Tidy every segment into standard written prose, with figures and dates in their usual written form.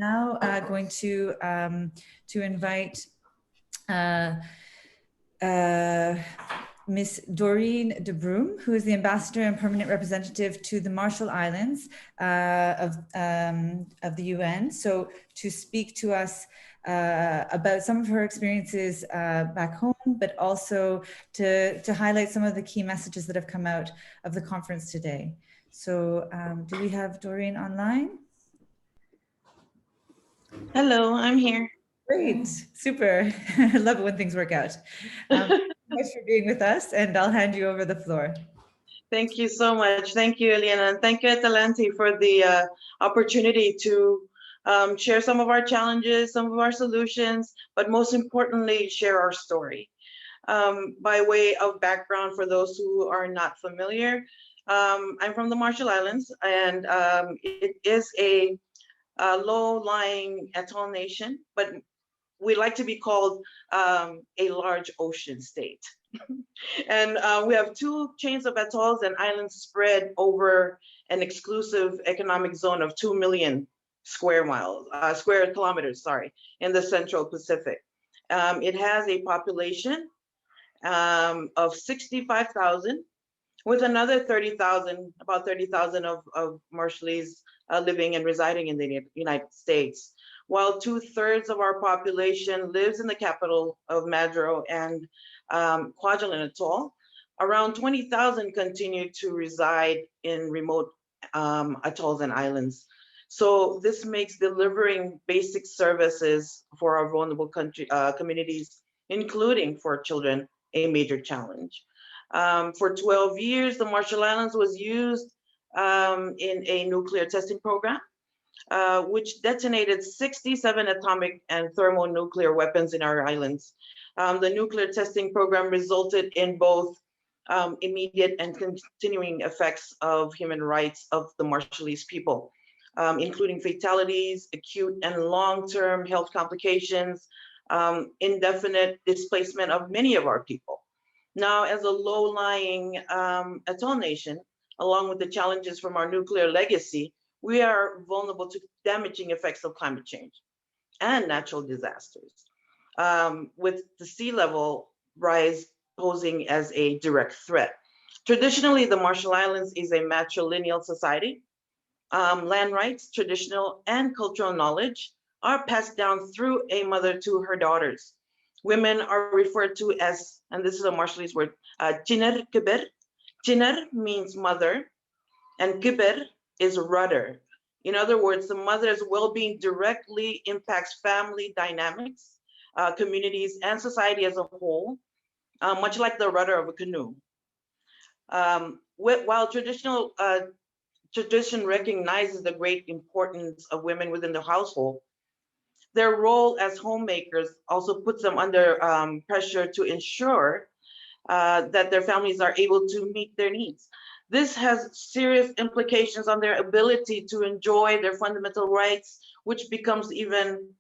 now going to invite Miss Doreen de Broom, who is the Ambassador and Permanent Representative to the Marshall Islands of the UN. So to speak to us about some of her experiences back home, but also to highlight some of the key messages that have come out of the conference today. So do we have Doreen online? Hello, I'm here. Great, super. I love it when things work out. Thank you so much for being with us, and I'll hand you over the floor. Thank you so much. Thank you, Eliana, and thank you, Atalante, for the opportunity to share some of our challenges, some of our solutions, but most importantly, share our story. By way of background, for those who are not familiar, I'm from the Marshall Islands, and it is a low-lying atoll nation, but we like to be called a large ocean state. And we have 2 chains of atolls and islands spread over an exclusive economic zone of 2 million square kilometers, in the Central Pacific. It has a population of 65,000, with another 30,000, about 30,000 of Marshallese living and residing in the United States. While 2/3 of our population lives in the capital of Madro and Kwajalein Atoll, around 20,000 continue to reside in remote atolls and islands. So this makes delivering basic services for our vulnerable communities, including for children, a major challenge. For 12 years, the Marshall Islands was used in a nuclear testing program, which detonated 67 atomic and thermonuclear weapons in our islands. The nuclear testing program resulted in both immediate and continuing effects of human rights of the Marshallese people, including fatalities, acute and long-term health complications, indefinite displacement of many of our people. Now, as a low-lying atoll nation, along with the challenges from our nuclear legacy, we are vulnerable to damaging effects of climate change and natural disasters, with the sea level rise posing as a direct threat. Traditionally, the Marshall Islands is a matrilineal society. Land rights, traditional and cultural knowledge are passed down through a mother to her daughters. Women are referred to as, and this is a Marshallese word, Chiner Kiber. Chiner means mother, and Kiber is rudder. In other words, the mother's well-being directly impacts family dynamics, communities, and society as a whole, much like the rudder of a canoe. While tradition recognizes the great importance of women within the household, their role as homemakers also puts them under pressure to ensure that their families are able to meet their needs. This has serious implications on their ability to enjoy their fundamental rights, which becomes even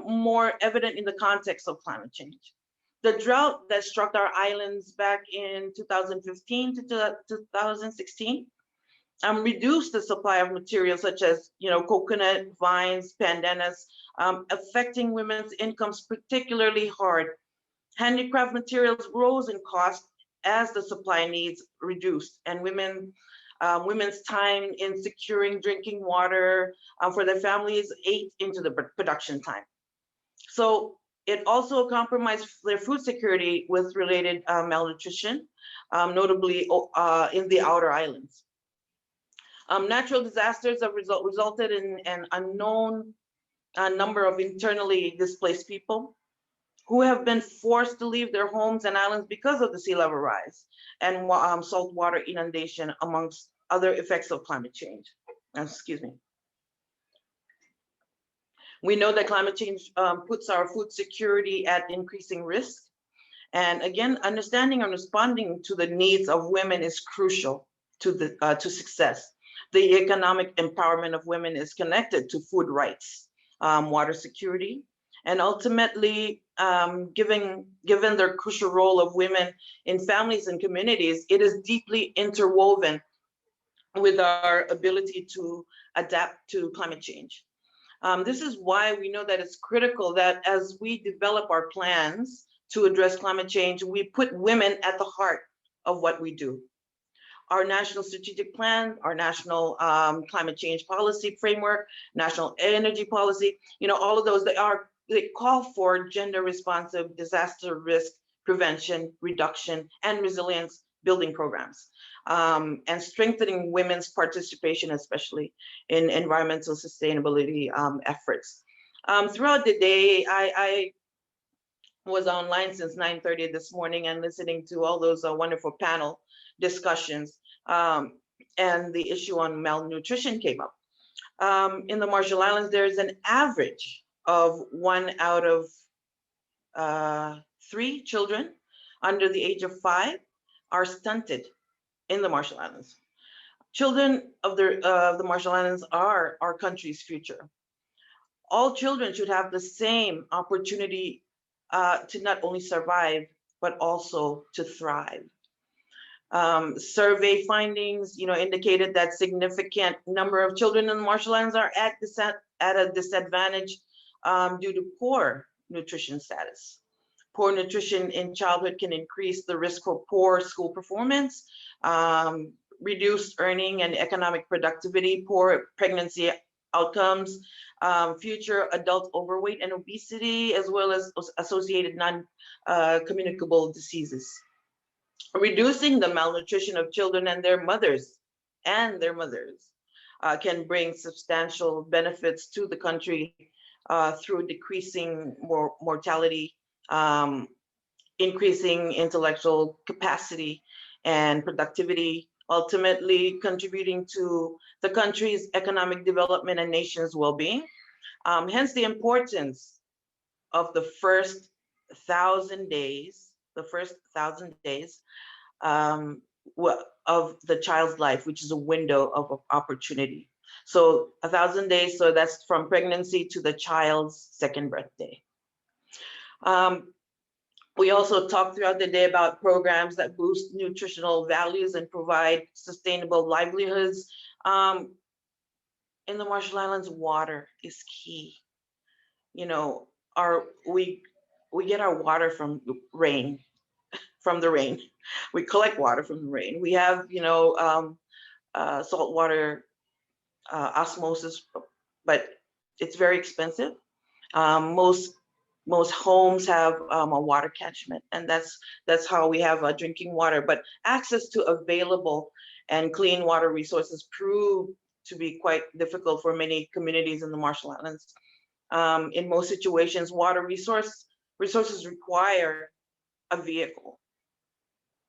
more evident in the context of climate change. The drought that struck our islands back in 2015 to 2016 reduced the supply of materials such as, coconut, vines, pandanus, affecting women's incomes particularly hard. Handicraft materials rose in cost as the supply needs reduced, and women's time in securing drinking water for their families ate into the production time. So it also compromised their food security with related malnutrition, notably in the outer islands. Natural disasters have resulted in an unknown number of internally displaced people who have been forced to leave their homes and islands because of the sea level rise and saltwater inundation, amongst other effects of climate change. Excuse me. We know that climate change puts our food security at increasing risk. And again, understanding and responding to the needs of women is crucial to success. The economic empowerment of women is connected to food rights, water security, and ultimately, given their crucial role of women in families and communities, it is deeply interwoven with our ability to adapt to climate change. This is why we know that it's critical that as we develop our plans to address climate change, we put women at the heart of what we do. Our national strategic plan, our national climate change policy framework, national energy policy, all of those, they call for gender responsive disaster risk prevention, reduction, and resilience building programs, and strengthening women's participation, especially in environmental sustainability efforts. Throughout the day, I was online since 9:30 this morning and listening to all those wonderful panel discussions, and the issue on malnutrition came up. In the Marshall Islands, there's an average of 1 out of 3 children under the age of 5 are stunted in the Marshall Islands. Children of the Marshall Islands are our country's future. All children should have the same opportunity to not only survive, but also to thrive. Survey findings, indicated that significant number of children in the Marshall Islands are at a disadvantage due to poor nutrition status. Poor nutrition in childhood can increase the risk for poor school performance, reduced earning and economic productivity, poor pregnancy outcomes, future adult overweight and obesity, as well as associated non-communicable diseases. Reducing the malnutrition of children and their mothers can bring substantial benefits to the country through decreasing mortality, increasing intellectual capacity and productivity, ultimately contributing to the country's economic development and nation's well-being. Hence the importance of the first 1,000 days, of the child's life, which is a window of opportunity. So 1,000 days, so that's from pregnancy to the child's second birthday. We also talked throughout the day about programs that boost nutritional values and provide sustainable livelihoods. In the Marshall Islands, water is key. We get our water from rain, We collect water from the rain. We have, saltwater osmosis, but it's very expensive. Most homes have a water catchment, and that's how we have drinking water. But access to available and clean water resources prove to be quite difficult for many communities in the Marshall Islands. In most situations, water resources require a vehicle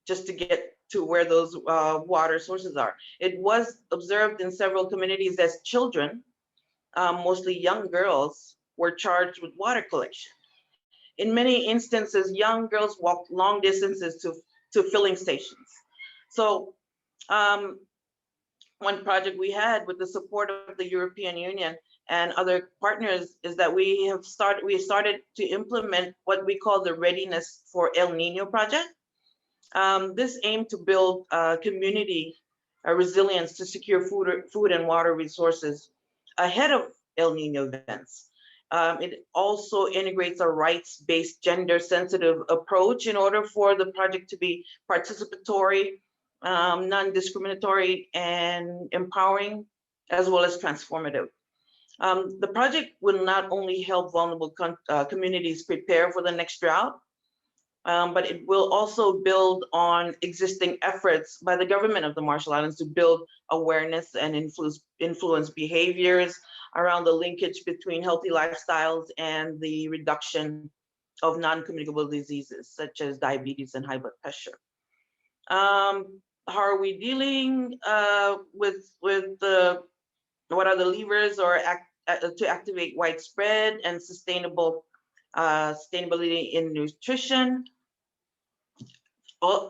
just to get to where those water sources are. It was observed in several communities as children, mostly young girls, were charged with water collection. In many instances, young girls walked long distances to filling stations. So one project we had with the support of the European Union and other partners is that we started to implement what we call the Readiness for El Nino project. This aimed to build community resilience to secure food and water resources ahead of El Nino events. It also integrates a rights-based, gender-sensitive approach in order for the project to be participatory, non-discriminatory, and empowering, as well as transformative. The project will not only help vulnerable communities prepare for the next drought, but it will also build on existing efforts by the government of the Marshall Islands to build awareness and influence behaviors around the linkage between healthy lifestyles and the reduction of non-communicable diseases such as diabetes and high blood pressure. How are we dealing with what are the levers to activate widespread and sustainability in nutrition?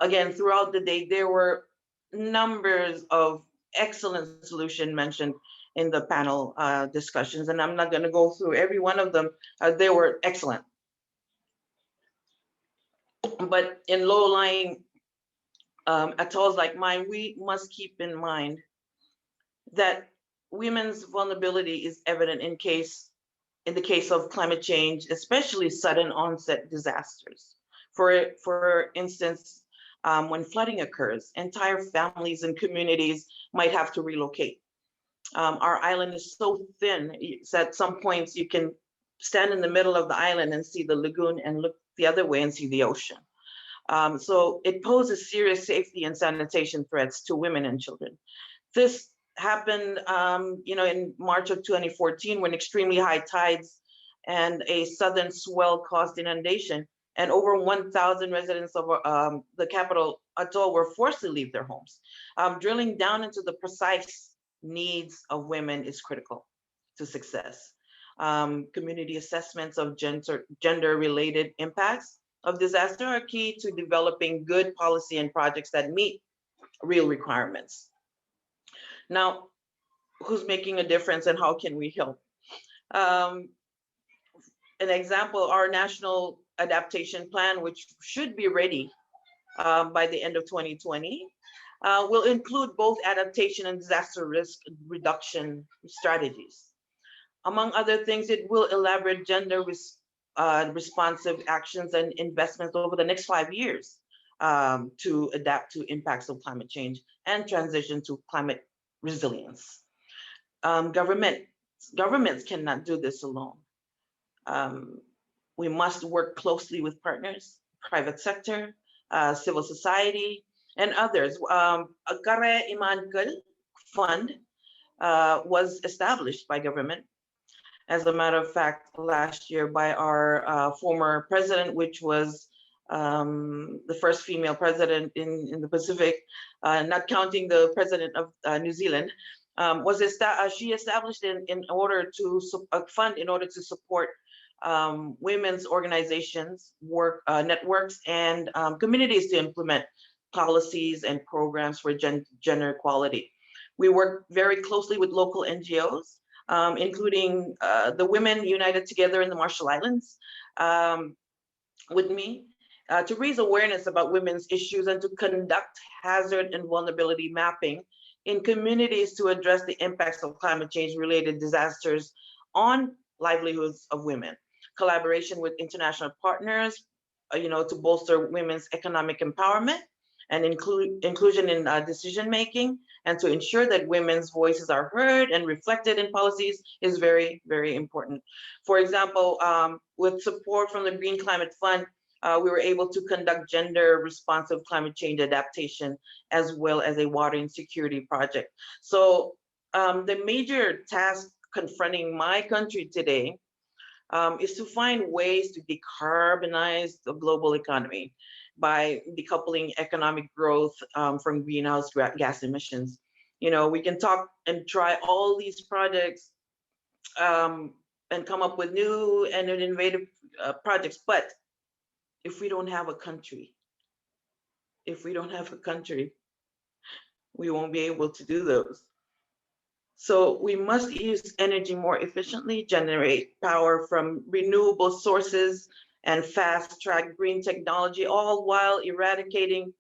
Again, throughout the day, there were numbers of excellent solutions mentioned in the panel discussions, and I'm not going to go through every one of them. They were excellent. But in low-lying atolls like mine, we must keep in mind that women's vulnerability is evident in case in the case of climate change, especially sudden onset disasters. For instance, when flooding occurs, entire families and communities might have to relocate. Our island is so thin, so at some points you can stand in the middle of the island and see the lagoon and look the other way and see the ocean. So it poses serious safety and sanitation threats to women and children. This happened, in March of 2014 when extremely high tides and a southern swell caused inundation, and over 1,000 residents of the capital atoll were forced to leave their homes. Drilling down into the precise needs of women is critical to success. Community assessments of gender-related impacts of disaster are key to developing good policy and projects that meet real requirements. Now, who's making a difference and how can we help? An example, our national adaptation plan, which should be ready by the end of 2020, will include both adaptation and disaster risk reduction strategies. Among other things, it will elaborate gender responsive actions and investments over the next 5 years to adapt to impacts of climate change and transition to climate resilience. Governments cannot do this alone. We must work closely with partners, private sector, civil society, and others. A Kare Imankal Fund was established by government, as a matter of fact, last year by our former president, which was the first female president in the Pacific, not counting the president of New Zealand, she established in order to a fund in order to support women's organizations, networks, and communities to implement policies and programs for gender equality. We work very closely with local NGOs, including the Women United Together in the Marshall Islands, with me, to raise awareness about women's issues and to conduct hazard and vulnerability mapping in communities to address the impacts of climate change related disasters on livelihoods of women. Collaboration with international partners, to bolster women's economic empowerment and inclusion in decision making, and to ensure that women's voices are heard and reflected in policies is very, very important. For example, with support from the Green Climate Fund, we were able to conduct gender responsive climate change adaptation as well as a water insecurity project. So the major task confronting my country today is to find ways to decarbonize the global economy by decoupling economic growth from greenhouse gas emissions. We can talk and try all these projects and come up with new and innovative projects, but if we don't have a country, we won't be able to do those. So we must use energy more efficiently, generate power from renewable sources, and fast track green technology, all while eradicating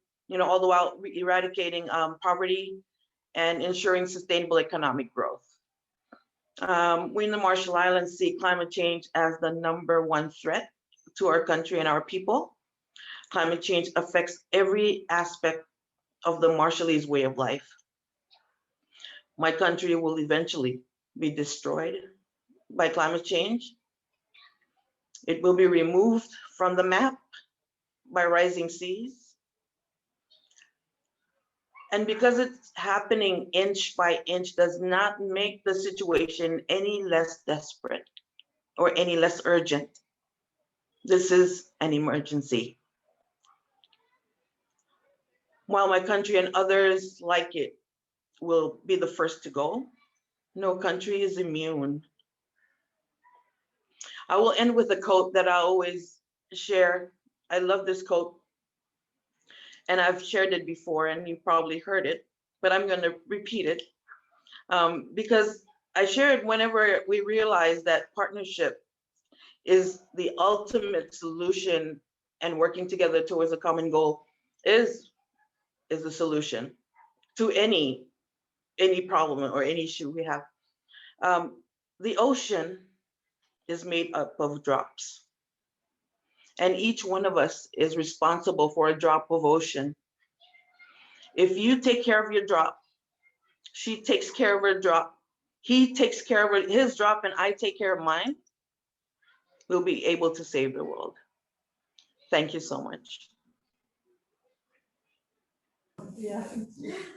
poverty and ensuring sustainable economic growth. We in the Marshall Islands see climate change as the #1 threat to our country and our people. Climate change affects every aspect of the Marshallese way of life. My country will eventually be destroyed by climate change. It will be removed from the map by rising seas. And because it's happening inch by inch does not make the situation any less desperate or any less urgent. This is an emergency. While my country and others like it will be the first to go, no country is immune. I will end with a quote that I always share. I love this quote, and I've shared it before, and you probably heard it, but I'm going to repeat it because I share it whenever we realize that partnership is the ultimate solution, and working together towards a common goal is the solution to any problem or any issue we have. The ocean is made up of drops. And each one of us is responsible for a drop of ocean. If you take care of your drop, she takes care of her drop, he takes care of his drop, and I take care of mine, we'll be able to save the world. Thank you so much. Yeah,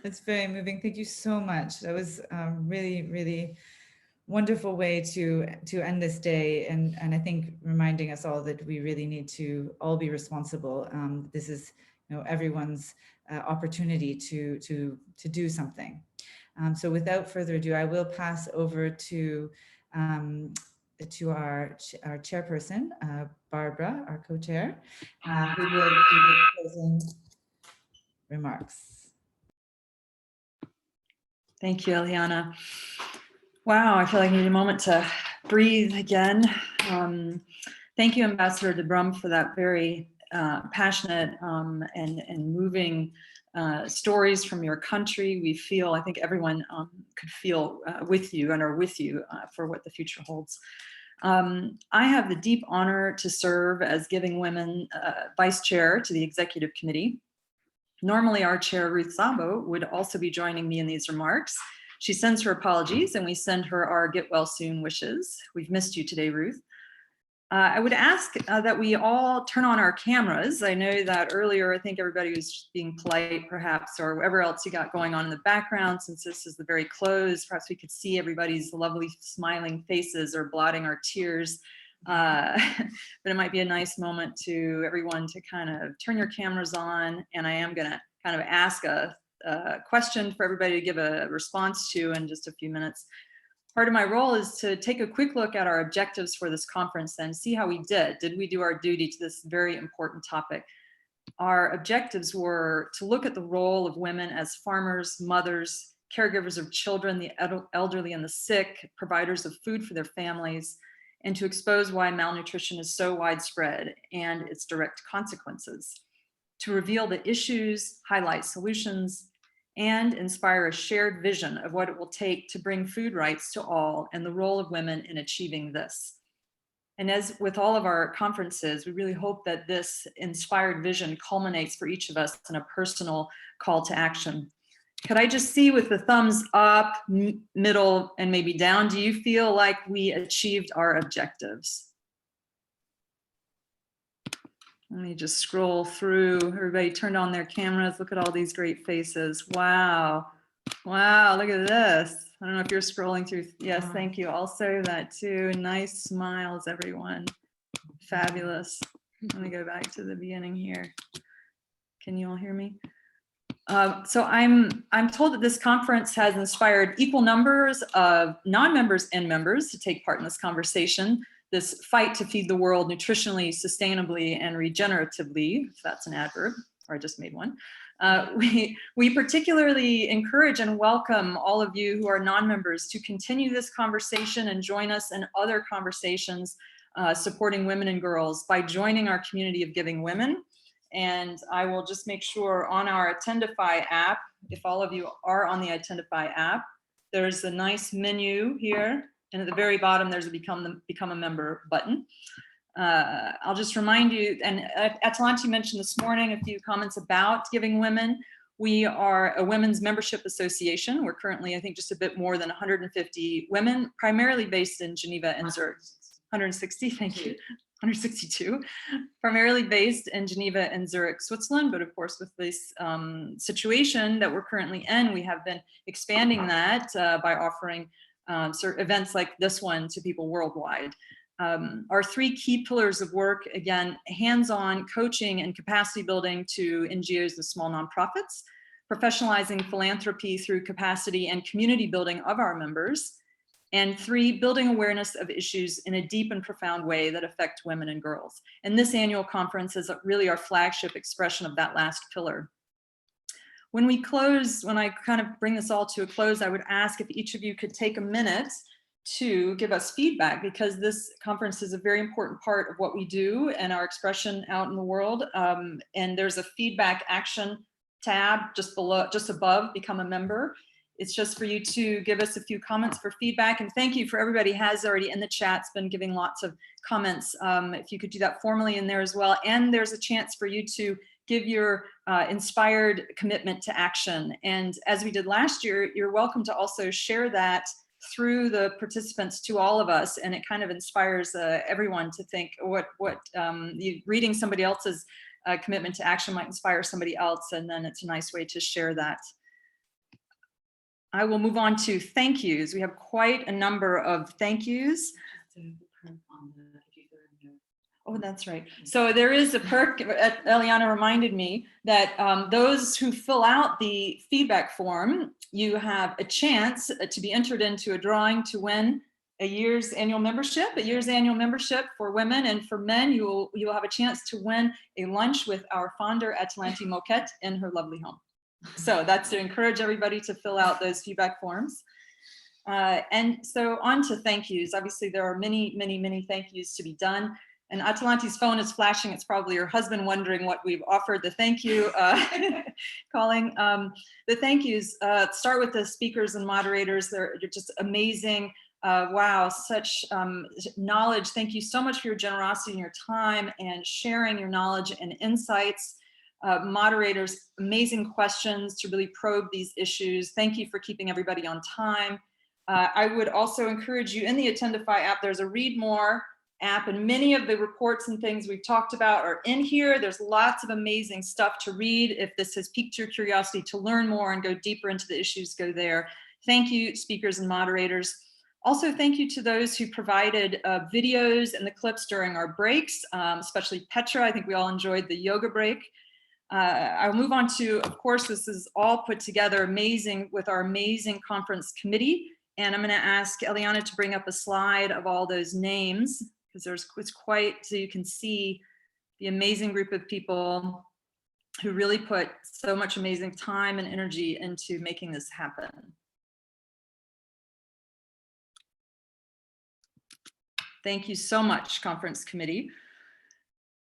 it's very moving. Thank you so much. That was really, really wonderful way to end this day, and I think reminding us all that we really need to all be responsible. This is, you know, everyone's opportunity to do something. So without further ado, I will pass over to our chairperson, Barbara, our co-chair, who will do the closing remarks. Thank you, Eliana. Wow, I feel like I need a moment to breathe again. Thank you, Ambassador de Brum, for that very passionate and moving stories from your country. We feel, I think everyone could feel with you and are with you for what the future holds. I have the deep honor to serve as Giving Women Vice Chair to the Executive Committee. Normally, our chair, Ruth Sabo, would also be joining me in these remarks. She sends her apologies, and we send her our get well soon wishes. We've missed you today, Ruth. I would ask that we all turn on our cameras. I know that earlier, I think everybody was just being polite, perhaps, or whatever else you got going on in the background. Since this is the very close, perhaps we could see everybody's lovely smiling faces or blotting our tears. But it might be a nice moment to everyone to kind of turn your cameras on, and I am going to kind of ask a question for everybody to give a response to in just a few minutes. Part of my role is to take a quick look at our objectives for this conference and see how we did. Did we do our duty to this very important topic? Our objectives were to look at the role of women as farmers, mothers, caregivers of children, the elderly and the sick, providers of food for their families, and to expose why malnutrition is so widespread and its direct consequences, to reveal the issues, highlight solutions, and inspire a shared vision of what it will take to bring food rights to all and the role of women in achieving this. And as with all of our conferences, we really hope that this inspired vision culminates for each of us in a personal call to action. Could I just see with the thumbs up, middle, and maybe down, do you feel like we achieved our objectives? Let me just scroll through. Everybody turned on their cameras. Look at all these great faces. Wow. Wow, look at this. I don't know if you're scrolling through. Yes, thank you. Also that too. Nice smiles, everyone. Fabulous. Let me go back to the beginning here. Can you all hear me? So I'm told that this conference has inspired equal numbers of non-members and members to take part in this conversation, this fight to feed the world nutritionally, sustainably, and regeneratively, if that's an adverb, or I just made one. We particularly encourage and welcome all of you who are non-members to continue this conversation and join us in other conversations supporting women and girls by joining our community of Giving Women. And I will just make sure on our Attendify app, if all of you are on the Attendify app, there's a nice menu here. And at the very bottom, there's a become a member button. I'll just remind you, and Atalanti mentioned this morning a few comments about Giving Women. We are a women's membership association. We're currently, I think, just a bit more than 150 women, primarily based in Geneva and Zurich. 160, thank you. 162, primarily based in Geneva and Zurich, Switzerland. But of course, with this situation that we're currently in, we have been expanding that by offering events like this one to people worldwide. Our three key pillars of work, again, hands-on coaching and capacity building to NGOs and small nonprofits, professionalizing philanthropy through capacity and community building of our members, and three, building awareness of issues in a deep and profound way that affect women and girls. And this annual conference is really our flagship expression of that last pillar. When we close, when I kind of bring this all to a close, I would ask if each of you could take a minute to give us feedback, because this conference is a very important part of what we do and our expression out in the world. And there's a feedback action tab just below, just above Become a Member. It's just for you to give us a few comments for feedback. And thank you for everybody has already in the chat's been giving lots of comments. If you could do that formally in there as well. And there's a chance for you to give your inspired commitment to action. And as we did last year, you're welcome to also share that through the participants to all of us, and it kind of inspires everyone to think reading somebody else's commitment to action might inspire somebody else, and then it's a nice way to share that. I will move on to thank yous. We have quite a number of thank yous. Oh, that's right. So there is a perk. Eliana reminded me that those who fill out the feedback form, you have a chance to be entered into a drawing to win a year's annual membership for women, and for men, you will have a chance to win a lunch with our founder, Atalanti Moquette, in her lovely home. So that's to encourage everybody to fill out those feedback forms. And so on to thank yous. Obviously, there are many, many, many thank yous to be done. And Atalanti's phone is flashing. It's probably her husband wondering what we've offered. The thank you calling. The thank yous start with the speakers and moderators. They're just amazing. Wow, such knowledge. Thank you so much for your generosity and your time and sharing your knowledge and insights. Moderators, amazing questions to really probe these issues. Thank you for keeping everybody on time. I would also encourage you in the Attendify app, there's a read more app, and many of the reports and things we've talked about are in here. There's lots of amazing stuff to read. If this has piqued your curiosity to learn more and go deeper into the issues, go there. Thank you, speakers and moderators. Also, thank you to those who provided videos and the clips during our breaks, especially Petra. I think we all enjoyed the yoga break. I'll move on to, of course, this is all put together amazing with our amazing conference committee. And I'm going to ask Eliana to bring up a slide of all those names, because it's quite, so you can see the amazing group of people who really put so much amazing time and energy into making this happen. Thank you so much, conference committee.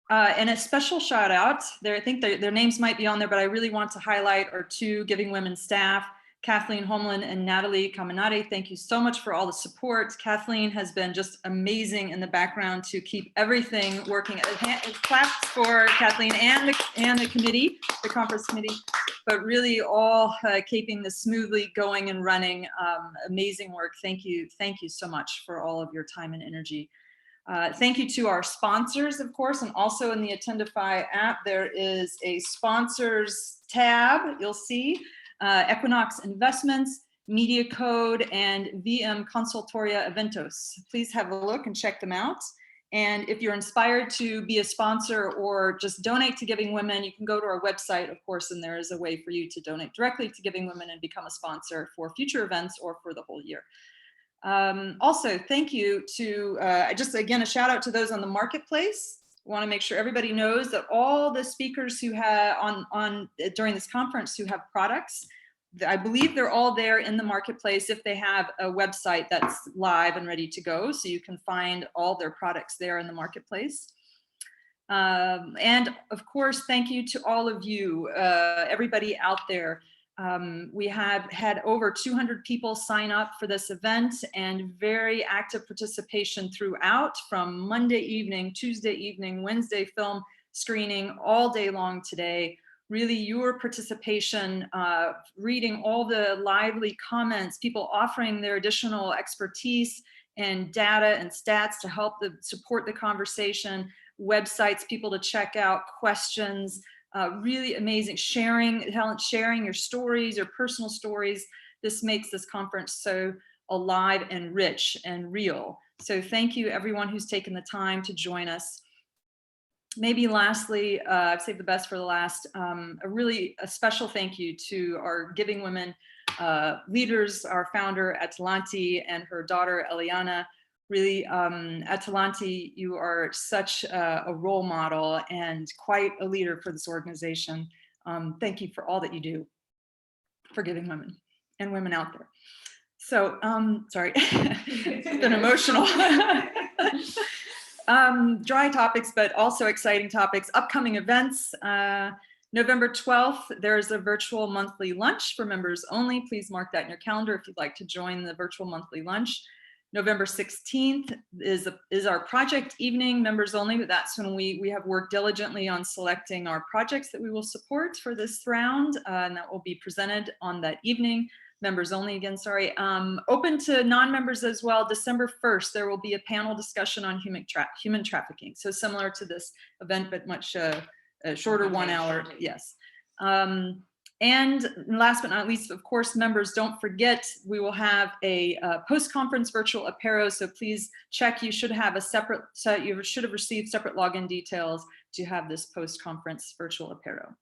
And a special shout out there, I think their names might be on there, but I really want to highlight our two Giving Women staff, Kathleen Homeland and Natalie Caminati. Thank you so much for all the support. Kathleen has been just amazing in the background to keep everything working. Claps for Kathleen and the committee, the conference committee, but really all keeping this smoothly going and running. Amazing work. Thank you so much for all of your time and energy. Thank you to our sponsors, of course, and also in the Attendify app, there is a sponsors tab, you'll see. Equinox Investments, Media Code, and VM Consultoria Eventos. Please have a look and check them out. And if you're inspired to be a sponsor or just donate to Giving Women, you can go to our website, of course, and there is a way for you to donate directly to Giving Women and become a sponsor for future events or for the whole year. Also, thank you to, just again, a shout out to those on the marketplace. I want to make sure everybody knows that all the speakers who have during this conference who have products, I believe they're all there in the marketplace if they have a website that's live and ready to go. So you can find all their products there in the marketplace. And of course, thank you to all of you, everybody out there. We have had over 200 people sign up for this event and very active participation throughout, from Monday evening, Tuesday evening, Wednesday film screening, all day long today. Really your participation, reading all the lively comments, people offering their additional expertise and data and stats to help support the conversation, websites, people to check out, questions, really amazing, sharing your stories, your personal stories. This makes this conference so alive and rich and real. So thank you everyone who's taken the time to join us. Maybe lastly, I've saved the best for the last, a special thank you to our Giving Women leaders, our founder Atalanti and her daughter Eliana. Really, Atalanti, you are such a role model and quite a leader for this organization. Thank you for all that you do for Giving Women and women out there. So, sorry, it's been emotional. Dry topics, but also exciting topics, upcoming events. November 12th, there's a virtual monthly lunch for members only. Please mark that in your calendar if you'd like to join the virtual monthly lunch. November 16th is our project evening, members only, but that's when we have worked diligently on selecting our projects that we will support for this round, and that will be presented on that evening. Members only again, sorry. Open to non-members as well. December 1st, there will be a panel discussion on human trafficking. So similar to this event, but much shorter 1 hour, yes. And last but not least, of course, members, don't forget, we will have a post-conference virtual apéro. So please check, you should have a separate, so you should have received separate login details to have this post-conference virtual apéro.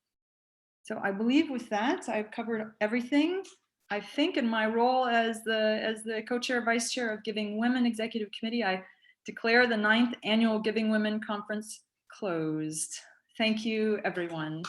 So I believe with that, I've covered everything. I think in my role as the co-chair, vice chair of Giving Women Executive Committee, I declare the 9th Annual Giving Women Conference closed. Thank you, everyone.